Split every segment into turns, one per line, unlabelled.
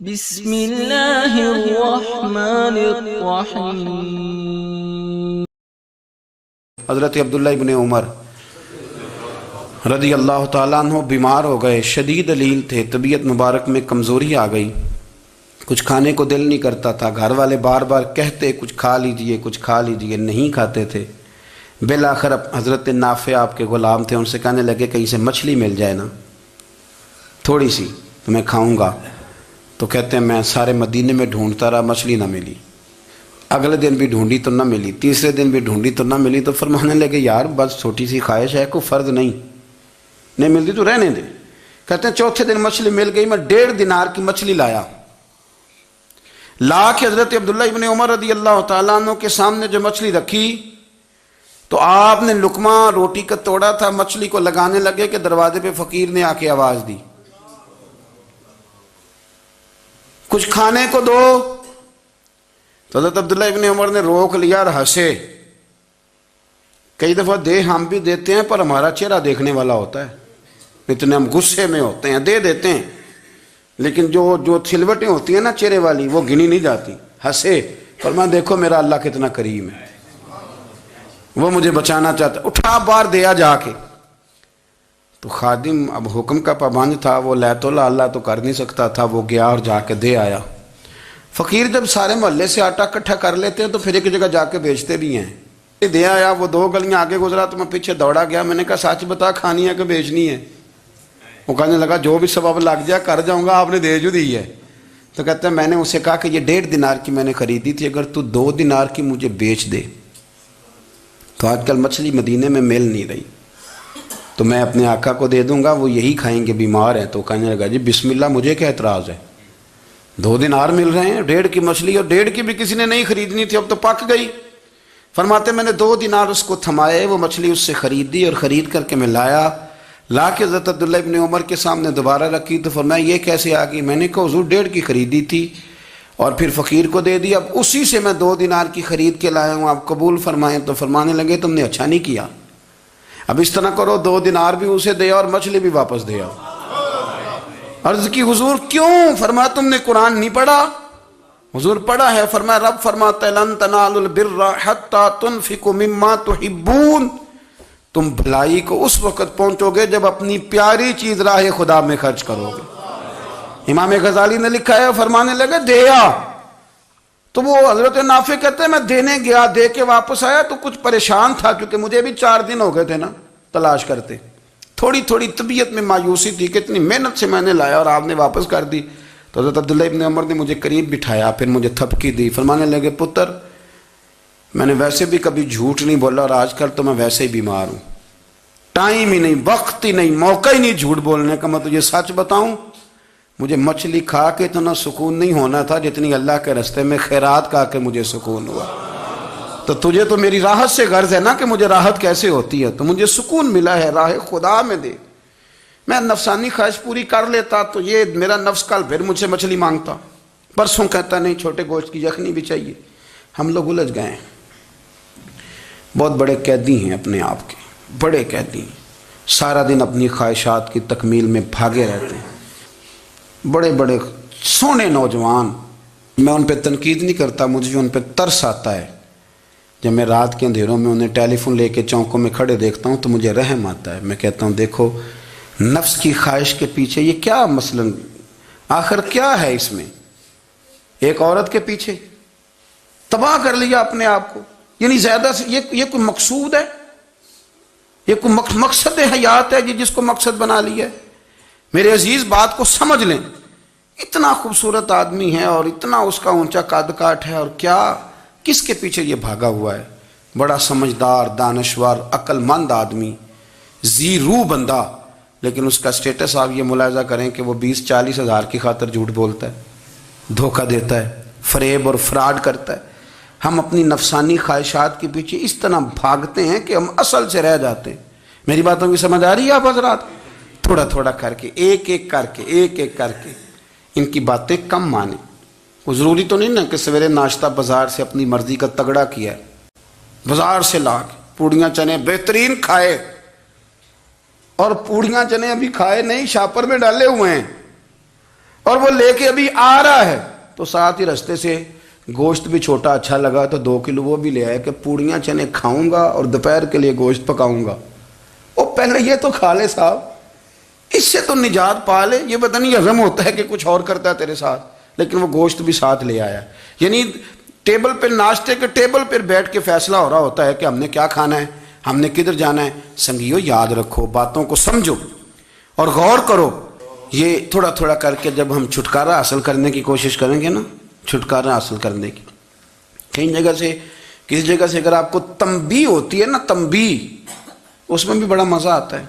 بسم اللہ الرحمن الرحیم۔
حضرت عبداللہ ابن عمر رضی اللہ تعالیٰ عنہ بیمار ہو گئے، شدید علیل تھے، طبیعت مبارک میں کمزوری آ گئی، کچھ کھانے کو دل نہیں کرتا تھا، گھر والے بار بار کہتے کچھ کھا لیجئے کچھ کھا لیجئے، نہیں کھاتے تھے۔ بالآخر حضرت نافع آپ کے غلام تھے، ان سے کہنے لگے کہیں سے مچھلی مل جائے نا تھوڑی سی تو میں کھاؤں گا۔ تو کہتے ہیں میں سارے مدینے میں ڈھونڈتا رہا، مچھلی نہ ملی، اگلے دن بھی ڈھونڈی تو نہ ملی، تیسرے دن بھی ڈھونڈی تو نہ ملی، تو فرمانے لگے یار بس چھوٹی سی خواہش ہے، کوئی فرض نہیں ملتی تو رہنے دے۔ کہتے ہیں چوتھے دن مچھلی مل گئی، میں 1.5 دینار کی مچھلی لا کے حضرت عبداللہ ابن عمر رضی اللہ تعالیٰ عنہ کے سامنے جو مچھلی رکھی تو آپ نے لقمہ روٹی کا توڑا تھا، مچھلی کو لگانے لگے کہ دروازے پہ فقیر نے آ کے آواز دی کچھ کھانے کو دو۔ تو حضرت عبداللہ ابن عمر نے روک لیا اور ہنسے۔ کئی دفعہ ہم بھی دیتے ہیں پر ہمارا چہرہ دیکھنے والا ہوتا ہے، اتنے ہم غصے میں ہوتے ہیں، دے دیتے ہیں، لیکن جو چھلوٹیں ہوتی ہیں نا چہرے والی وہ گنی نہیں جاتی۔ ہنسے، فرمایا دیکھو میرا اللہ کتنا کریم ہے، وہ مجھے بچانا چاہتا، اٹھا بار دیا جا کے۔ تو خادم اب حکم کا پابند تھا، وہ لیت اللہ تو کر نہیں سکتا تھا، وہ گیا اور جا کے دے آیا۔ فقیر جب سارے محلے سے آٹا اکٹھا کر لیتے ہیں تو پھر ایک جگہ جا کے بیچتے بھی ہیں۔ دے آیا، وہ 2 گلیاں آگے گزرا تو میں پیچھے دوڑا گیا، میں نے کہا سچ بتا کھانی ہے کہ بیچنی ہے؟ وہ کہنے لگا جو بھی سبب لگ جائے کر جاؤں گا، آپ نے دے جو دی ہے۔ تو کہتے ہیں میں نے اسے کہا کہ یہ 1.5 دینار کی میں نے خریدی تھی، اگر تو 2 دینار کی مجھے بیچ دے تو آج کل مچھلی مدینے میں مل نہیں رہی تو میں اپنے آقا کو دے دوں گا، وہ یہی کھائیں گے، بیمار ہیں۔ تو کہنے لگا جی بسم اللہ، مجھے کیا اعتراض ہے، 2 دینار مل رہے ہیں، 1.5 کی مچھلی، اور 1.5 کی بھی کسی نے نہیں خریدنی تھی، اب تو پک گئی۔ فرماتے میں نے 2 دینار اس کو تھمائے، وہ مچھلی اس سے خریدی اور خرید کر کے میں لا کے حضرت عبداللہ ابن عمر کے سامنے دوبارہ رکھی۔ تو فرمایا یہ کیسے آ گئی؟ میں نے کہا حضور 1.5 کی خریدی تھی اور پھر فقیر کو دے دی، اب اسی سے میں 2 دینار کی خرید کے لایا ہوں، آپ قبول فرمائیں۔ تو فرمانے لگے تم نے اچھا نہیں کیا، اب اس طرح کرو 2 دینار بھی اسے دے اور مچھلی بھی واپس دے آؤ۔ عرض کی حضور کیوں؟ فرمایا تم نے قرآن نہیں پڑھا؟ حضور پڑھا ہے۔ فرمایا رب فرماتا ہے لن تنالوا البر حتی تنفقوا مما تحبون، تم بھلائی کو اس وقت پہنچو گے جب اپنی پیاری چیز راہ خدا میں خرچ کرو گے۔ امام غزالی نے لکھا ہے، فرمانے لگے دیا تو وہ حضرت نافع کہتے ہیں میں دینے گیا، دے کے واپس آیا تو کچھ پریشان تھا کیونکہ مجھے بھی 4 دن ہو گئے تھے نا تلاش کرتے، تھوڑی طبیعت میں مایوسی تھی کہ اتنی محنت سے میں نے لایا اور آپ نے واپس کر دی۔ تو حضرت عبداللہ ابن عمر نے مجھے قریب بٹھایا، پھر مجھے تھپکی دی، فرمانے لگے پتر میں نے ویسے بھی کبھی جھوٹ نہیں بولا اور آج کل تو میں ویسے ہی بیمار ہوں، ٹائم ہی نہیں، وقت ہی نہیں، موقع ہی نہیں جھوٹ بولنے کا، میں تجھے سچ بتاؤں مجھے مچھلی کھا کے اتنا سکون نہیں ہونا تھا جتنی اللہ کے راستے میں خیرات کھا کے مجھے سکون ہوا۔ تو تجھے تو میری راحت سے غرض ہے نا کہ مجھے راحت کیسے ہوتی ہے، تو مجھے سکون ملا ہے، راہ خدا میں دے۔ میں نفسانی خواہش پوری کر لیتا تو یہ میرا نفس کل پھر مجھ سے مچھلی مانگتا، پرسوں کہتا نہیں چھوٹے گوشت کی یخنی بھی چاہیے۔ ہم لوگ الجھ گئے ہیں، بہت بڑے قیدی ہیں اپنے آپ کے، بڑے قیدی ہیں، سارا دن اپنی خواہشات کی تکمیل میں بھاگے رہتے ہیں، بڑے بڑے سونے نوجوان۔ میں ان پہ تنقید نہیں کرتا، مجھے ان پہ ترس آتا ہے۔ جب میں رات کے اندھیروں میں انہیں ٹیلی فون لے کے چوکوں میں کھڑے دیکھتا ہوں تو مجھے رحم آتا ہے۔ میں کہتا ہوں دیکھو نفس کی خواہش کے پیچھے یہ کیا مثلاً آخر کیا ہے اس میں؟ ایک عورت کے پیچھے تباہ کر لیا اپنے آپ کو، یعنی زیادہ سے یہ کوئی مقصود ہے؟ یہ کوئی مقصد حیات ہے جس کو مقصد بنا لیا ہے؟ میرے عزیز بات کو سمجھ لیں، اتنا خوبصورت آدمی ہے اور اتنا اس کا اونچا قد کاٹ ہے، اور کیا کس کے پیچھے یہ بھاگا ہوا ہے؟ بڑا سمجھدار، دانشور، عقل مند آدمی، ذی روح بندہ، لیکن اس کا سٹیٹس آپ یہ ملاحظہ کریں کہ وہ 20-40 ہزار کی خاطر جھوٹ بولتا ہے، دھوکہ دیتا ہے، فریب اور فراڈ کرتا ہے۔ ہم اپنی نفسانی خواہشات کے پیچھے اس طرح بھاگتے ہیں کہ ہم اصل سے رہ جاتے ہیں۔ میری باتوں کی سمجھ آ رہی ہے آپ حضرات؟ تھوڑا تھوڑا کر کے، ایک ایک کر کے ان کی باتیں کم مانیں۔ وہ ضروری تو نہیں نا کہ سویرے ناشتہ بازار سے اپنی مرضی کا تگڑا کیا ہے، بازار سے لا کے پوڑیاں چنے بہترین کھائے، اور پوڑیاں چنے ابھی کھائے نہیں، شاپر میں ڈالے ہوئے ہیں، اور وہ لے کے ابھی آ رہا ہے تو ساتھ ہی رستے سے گوشت بھی چھوٹا اچھا لگا تو 2 کلو وہ بھی لے آیا کہ پوڑیاں چنے کھاؤں گا اور دوپہر کے لیے گوشت پکاؤں گا. وہ پہلے یہ تو کھا لے صاحب, اس سے تو نجات پا لے. یہ پتہ نہیں ہضم ہوتا ہے کہ کچھ اور کرتا ہے تیرے ساتھ, لیکن وہ گوشت بھی ساتھ لے آیا. یعنی ٹیبل پہ, ناشتے کے ٹیبل پر بیٹھ کے فیصلہ ہو رہا ہوتا ہے کہ ہم نے کیا کھانا ہے, ہم نے کدھر جانا ہے. سنگیو یاد رکھو, باتوں کو سمجھو اور غور کرو. یہ تھوڑا تھوڑا کر کے جب ہم چھٹکارا حاصل کرنے کی کوشش کریں گے نا, چھٹکارا حاصل کرنے کی, کئی جگہ سے کسی جگہ سے اگر آپ کو تنبیہ ہوتی ہے نا, تنبیہ, اس میں بھی بڑا مزہ آتا ہے.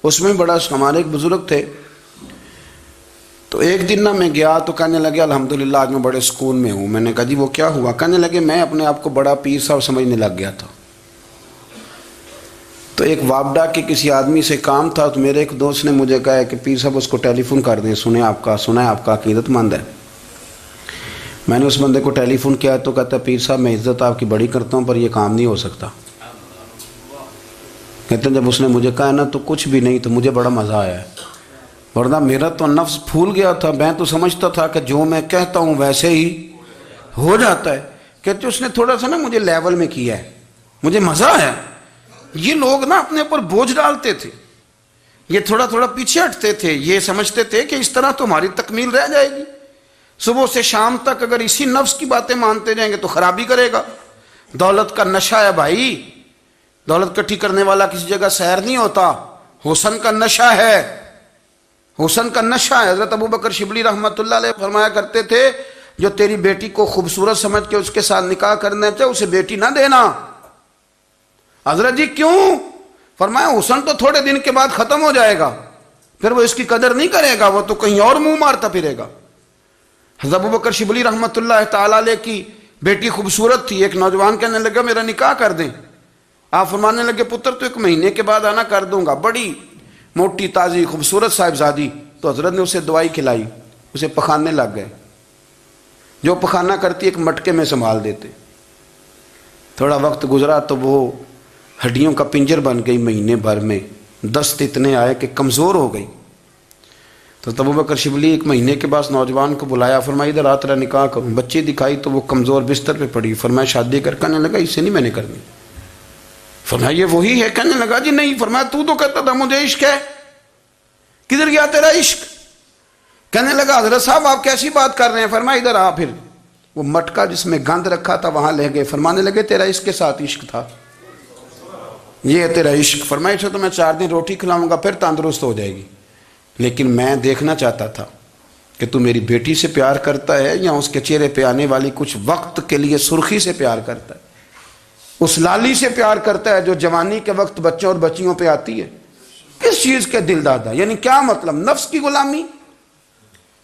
اس میں بڑا, ہمارے ایک بزرگ تھے تو ایک دن نا میں گیا تو کہنے لگے الحمدللہ آج میں بڑے سکون میں ہوں. میں نے کہا جی وہ کیا ہوا؟ کہنے لگے میں اپنے آپ کو بڑا پیر صاحب سمجھنے لگ گیا تھا. تو ایک وابڈا کے کسی آدمی سے کام تھا تو میرے ایک دوست نے مجھے کہا کہ پیر صاحب اس کو ٹیلی فون کر دیں, سنا ہے آپ کا عقیدت مند ہے. میں نے اس بندے کو ٹیلی فون کیا تو کہتا ہے پیر صاحب میں عزت آپ کی بڑی کرتا ہوں پر یہ کام نہیں ہو سکتا. کہتے ہیں جب اس نے مجھے کہا نا تو کچھ بھی نہیں, تو مجھے بڑا مزہ آیا ہے, ورنہ میرا تو نفس پھول گیا تھا. میں تو سمجھتا تھا کہ جو میں کہتا ہوں ویسے ہی ہو جاتا ہے. کہتے اس نے تھوڑا سا نا مجھے لیول میں کیا ہے, مجھے مزہ آیا. یہ لوگ نا اپنے اوپر بوجھ ڈالتے تھے, یہ تھوڑا تھوڑا پیچھے ہٹتے تھے, یہ سمجھتے تھے کہ اس طرح تو ہماری تکمیل رہ جائے گی. صبح سے شام تک اگر اسی نفس کی باتیں مانتے جائیں گے تو خرابی کرے گا. دولت کا نشہ ہے بھائی, دولت کٹھی کرنے والا کسی جگہ سیر نہیں ہوتا. حسن کا نشہ ہے, حسن کا نشہ ہے. حضرت ابوبکر شبلی رحمۃ اللہ علیہ فرمایا کرتے تھے جو تیری بیٹی کو خوبصورت سمجھ کے اس کے ساتھ نکاح کرنا چاہے اسے بیٹی نہ دینا. حضرت جی کیوں؟ فرمایا حسن تو تھوڑے دن کے بعد ختم ہو جائے گا, پھر وہ اس کی قدر نہیں کرے گا, وہ تو کہیں اور منہ مارتا پھرے گا. حضرت ابوبکر شبلی رحمۃ اللہ تعالی علیہ کی بیٹی خوبصورت تھی. ایک نوجوان کہنے لگا میرا نکاح کر دیں. آپ فرمانے لگے پتر تو 1 مہینے کے بعد آنا کر دوں گا. بڑی موٹی تازی خوبصورت صاحبزادی. تو حضرت نے اسے دوائی کھلائی, اسے پخانے لگ گئے. جو پخانہ کرتی ایک مٹکے میں سنبھال دیتے. تھوڑا وقت گزرا تو وہ ہڈیوں کا پنجر بن گئی. مہینے بھر میں دست اتنے آئے کہ کمزور ہو گئی. تو ابوبکر شبلی 1 مہینے کے بعد نوجوان کو بلایا, فرمایا ادھر آ تیرا نکاح کروں. بچی دکھائی تو وہ کمزور بستر پہ پڑی. فرمایا شادی کر. کہنے لگا اس سے نہیں میں نے کرنی. فرمایا یہ وہی ہے؟ کہنے لگا جی نہیں. فرمایا تو کہتا تھا مجھے عشق ہے, کدھر گیا تیرا عشق؟ کہنے لگا حضرت صاحب آپ کیسی بات کر رہے ہیں. فرمایا ادھر آ. پھر وہ مٹکا جس میں گند رکھا تھا وہاں لے گئے. فرمانے لگے تیرا اس کے ساتھ عشق تھا, یہ ہے تیرا عشق. فرمایا اسے تو میں 4 دن روٹی کھلاؤں گا پھر تندرست ہو جائے گی, لیکن میں دیکھنا چاہتا تھا کہ تو میری بیٹی سے پیار کرتا ہے یا اس کے چہرے پہ آنے والی کچھ وقت کے لیے سرخی سے پیار کرتا ہے, اس لالی سے پیار کرتا ہے جو جوانی کے وقت بچوں اور بچیوں پہ آتی ہے. کس چیز کے دل دادا؟ یعنی کیا مطلب؟ نفس کی غلامی,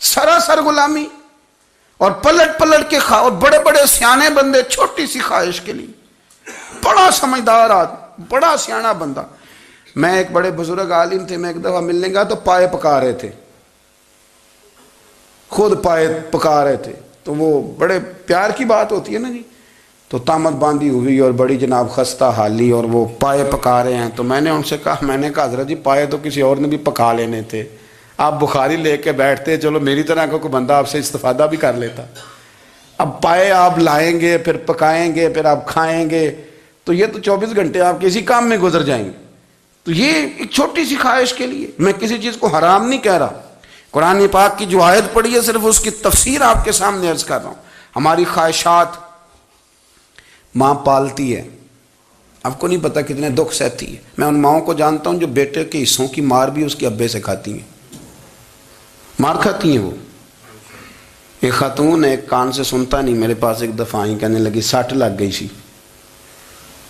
سراسر غلامی. اور پلٹ پلٹ کے اور بڑے بڑے سیانے بندے چھوٹی سی خواہش کے لیے. بڑا سمجھدار آدمی, بڑا سیانا بندہ. میں ایک بڑے بزرگ عالم تھے, میں ایک دفعہ ملنے گیا تو پائے پکا رہے تھے, خود پائے پکا رہے تھے. تو وہ بڑے پیار کی بات ہوتی ہے نا جی. تو تامت باندھی ہوئی اور بڑی جناب خستہ حالی, اور وہ پائے پکا رہے ہیں. تو میں نے ان سے کہا حضرت جی پائے تو کسی اور نے بھی پکا لینے تھے, آپ بخاری لے کے بیٹھتے, چلو میری طرح کا کوئی بندہ آپ سے استفادہ بھی کر لیتا. اب پائے آپ لائیں گے, پھر پکائیں گے, پھر آپ کھائیں گے, تو یہ تو 24 گھنٹے آپ کسی کام میں گزر جائیں گے. تو یہ ایک چھوٹی سی خواہش کے لیے. میں کسی چیز کو حرام نہیں کہہ رہا, قرآن پاک کی جو آیت پڑھی ہے صرف اس کی تفسیر آپ کے سامنے عرض کر رہا ہوں. ہماری خواہشات ماں پالتی ہے, آپ کو نہیں پتا کتنے دکھ سہتی ہے. میں ان ماؤں کو جانتا ہوں جو بیٹے کے حصوں کی مار بھی اس کے ابے سے کھاتی ہیں, مار کھاتی ہیں وہ. ایک خاتون ایک کان سے سنتا نہیں, میرے پاس ایک دفعہ آئی, کہنے لگی 60 لگ گئی سی,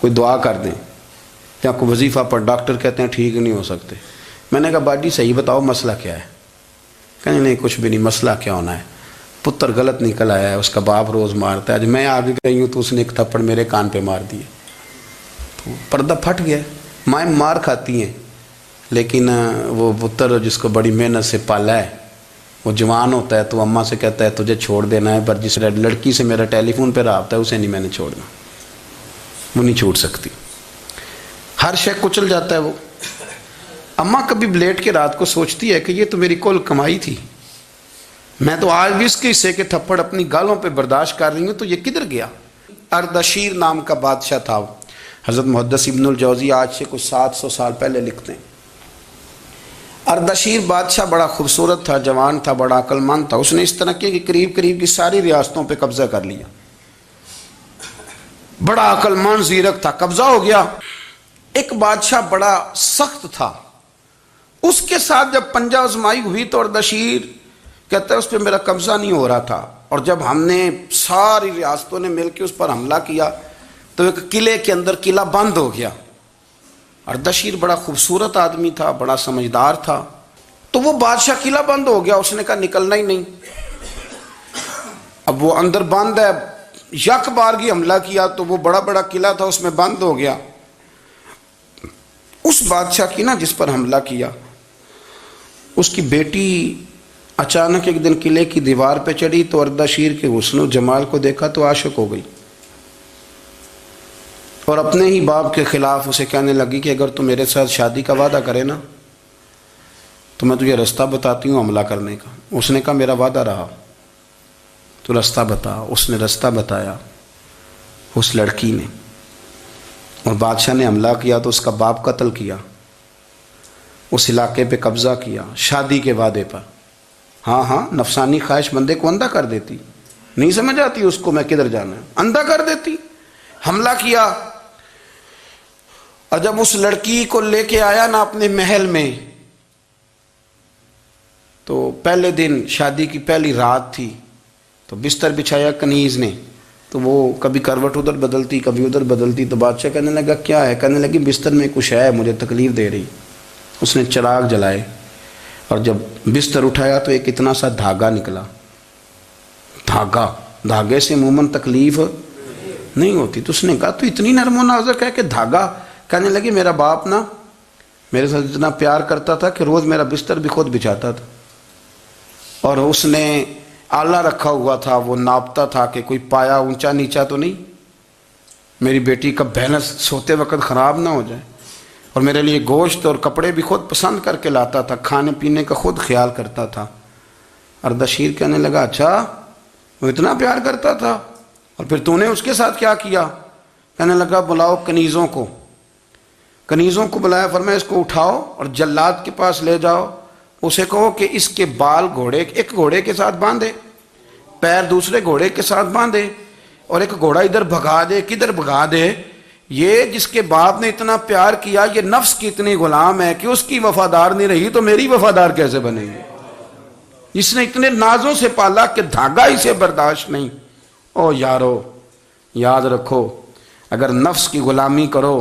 کوئی دعا کر دیں یا کوئی وظیفہ پر. ڈاکٹر کہتے ہیں ٹھیک نہیں ہو سکتے. میں نے کہا باجی صحیح بتاؤ مسئلہ کیا ہے؟ کہنے نہیں کچھ بھی نہیں, مسئلہ کیا ہونا ہے, پتر غلط نکل آیا ہے, اس کا باپ روز مارتا ہے, آج میں آ بھی گئی ہوں تو اس نے ایک تھپڑ میرے کان پہ مار دیے. تو پردہ پھٹ گیا. مائیں مار کھاتی ہیں, لیکن وہ پتر جس کو بڑی محنت سے پالا ہے وہ جوان ہوتا ہے تو اماں سے کہتا ہے تجھے چھوڑ دینا ہے, پر جس لڑکی سے میرا ٹیلی فون پہ رابطہ ہے اسے نہیں میں نے چھوڑنا, وہ نہیں چھوڑ سکتی. ہر شے کچل جاتا ہے وہ. اماں کبھی لیٹ کے رات کو سوچتی ہے کہ یہ تو میری کل کمائی تھی, میں تو آج بھی اس کے حصے کے تھپڑ اپنی گالوں پہ برداشت کر رہی ہوں، تو یہ کدھر گیا؟ اردشیر نام کا بادشاہ تھا، حضرت محدث ابن الجوزی آج سے کچھ 700 سال پہلے لکھتے ہیں۔ اردشیر بادشاہ بڑا خوبصورت تھا، جوان تھا، بڑا عقل مند تھا۔ اس نے اس طرح کی قریب کی ساری ریاستوں پہ قبضہ کر لیا۔ بڑا عقل مند زیرک تھا، قبضہ ہو گیا۔ ایک بادشاہ بڑا سخت تھا، اس کے ساتھ جب پنجہ آزمائی ہوئی تو اردشیر کہتا ہے اس پہ میرا قبضہ نہیں ہو رہا تھا، اور جب ہم نے ساری ریاستوں نے مل کے اس پر حملہ کیا تو ایک قلعے کے اندر قلعہ بند ہو گیا۔ اردشیر بڑا خوبصورت آدمی تھا، بڑا سمجھدار تھا، تو وہ بادشاہ قلعہ بند ہو گیا، اس نے کہا نکلنا ہی نہیں۔ اب وہ اندر بند ہے، یک بارگی حملہ کیا تو وہ بڑا قلعہ تھا اس میں بند ہو گیا۔ اس بادشاہ کی نا جس پر حملہ کیا، اس کی بیٹی اچانک ایک دن قلعے کی دیوار پہ چڑھی تو اردشیر کے حسن و جمال کو دیکھا تو عاشق ہو گئی، اور اپنے ہی باپ کے خلاف اسے کہنے لگی کہ اگر تو میرے ساتھ شادی کا وعدہ کرے نا تو میں تجھے رستہ بتاتی ہوں حملہ کرنے کا۔ اس نے کہا میرا وعدہ رہا، تو رستہ بتا۔ اس نے رستہ بتایا اس لڑکی نے، اور بادشاہ نے حملہ کیا تو اس کا باپ قتل کیا، اس علاقے پہ قبضہ کیا شادی کے وعدے پر۔ ہاں نفسانی خواہش بندے کو اندھا کر دیتی، نہیں سمجھ آتی اس کو میں کدھر جانا ہے، اندھا کر دیتی۔ حملہ کیا، اور جب اس لڑکی کو لے کے آیا نا اپنے محل میں، تو پہلے دن شادی کی پہلی رات تھی، تو بستر بچھایا کنیز نے، تو وہ کبھی کروٹ ادھر بدلتی کبھی ادھر بدلتی، تو بادشاہ کہنے لگا کیا ہے؟ کہنے لگی بستر میں کچھ ہے، مجھے تکلیف دے رہی۔ اس نے چراغ جلائے، اور جب بستر اٹھایا تو ایک اتنا سا دھاگا نکلا۔ دھاگے سے عموماً تکلیف نہیں ہوتی، تو اس نے کہا تو اتنی نرم و نازک ہے کہ دھاگا؟ کہنے لگی میرا باپ نا میرے ساتھ اتنا پیار کرتا تھا کہ روز میرا بستر بھی خود بچھاتا تھا، اور اس نے آلہ رکھا ہوا تھا، وہ ناپتا تھا کہ کوئی پایا اونچا نیچا تو نہیں، میری بیٹی کا بیلنس سوتے وقت خراب نہ ہو جائے، اور میرے لیے گوشت اور کپڑے بھی خود پسند کر کے لاتا تھا، کھانے پینے کا خود خیال کرتا تھا۔ اردشیر کہنے لگا اچھا وہ اتنا پیار کرتا تھا، اور پھر تو نے اس کے ساتھ کیا کیا؟ کہنے لگا بلاؤ کنیزوں کو بلایا، فرمایا اس کو اٹھاؤ اور جلاد کے پاس لے جاؤ، اسے کہو کہ اس کے بال ایک گھوڑے کے ساتھ باندھے، پیر دوسرے گھوڑے کے ساتھ باندھے، اور ایک گھوڑا ادھر بھگا دے، کدھر بھگا دے، یہ جس کے باپ نے اتنا پیار کیا یہ نفس کی اتنی غلام ہے کہ اس کی وفادار نہیں رہی تو میری وفادار کیسے بنے گی؟ اس نے اتنے نازوں سے پالا کہ دھاگا اسے برداشت نہیں۔ او یارو یاد رکھو، اگر نفس کی غلامی کرو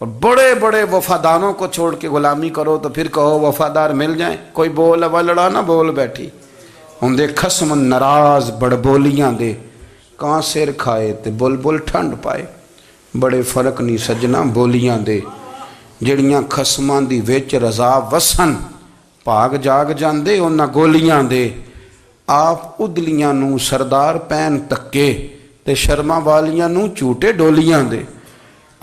اور بڑے بڑے وفاداروں کو چھوڑ کے غلامی کرو تو پھر کہو وفادار مل جائیں، کوئی بول اب لڑا نہ بول بیٹھی ہوں دے خسم ناراض بڑ بولیاں دے، کہاں سر کھائے تے بلبل ٹھنڈ پائے، بڑے فرق نہیں سجنا بولیاں دے، جڑیاں خسماں دی وچ رضا وسن، بھاگ جاگ جاندے انہاں گولیاں دے، آپ ادلیاں نو سردار پین تکے تے شرما والیاں نو چوٹے ڈولیاں دے۔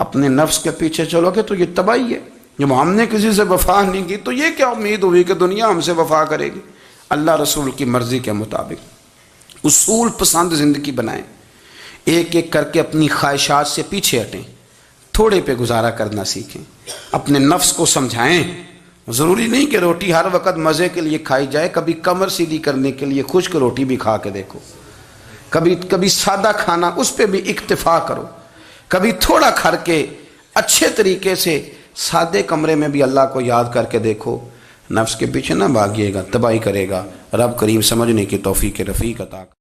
اپنے نفس کے پیچھے چلو گے تو یہ تباہی ہے۔ جب ہم نے کسی سے وفا نہیں کی تو یہ کیا امید ہوئی کہ دنیا ہم سے وفا کرے گی؟ اللہ رسول کی مرضی کے مطابق اصول پسند زندگی بنائیں، ایک ایک کر کے اپنی خواہشات سے پیچھے ہٹیں، تھوڑے پہ گزارا کرنا سیکھیں، اپنے نفس کو سمجھائیں۔ ضروری نہیں کہ روٹی ہر وقت مزے کے لیے کھائی جائے، کبھی کمر سیدھی کرنے کے لیے خشک روٹی بھی کھا کے دیکھو، کبھی سادہ کھانا اس پہ بھی اکتفا کرو، کبھی تھوڑا کھر کے اچھے طریقے سے سادے کمرے میں بھی اللہ کو یاد کر کے دیکھو۔ نفس کے پیچھے نہ بھاگیے گا، تباہی کرے گا۔ رب کریم سمجھنے کی توفیق رفیق عطا کرے۔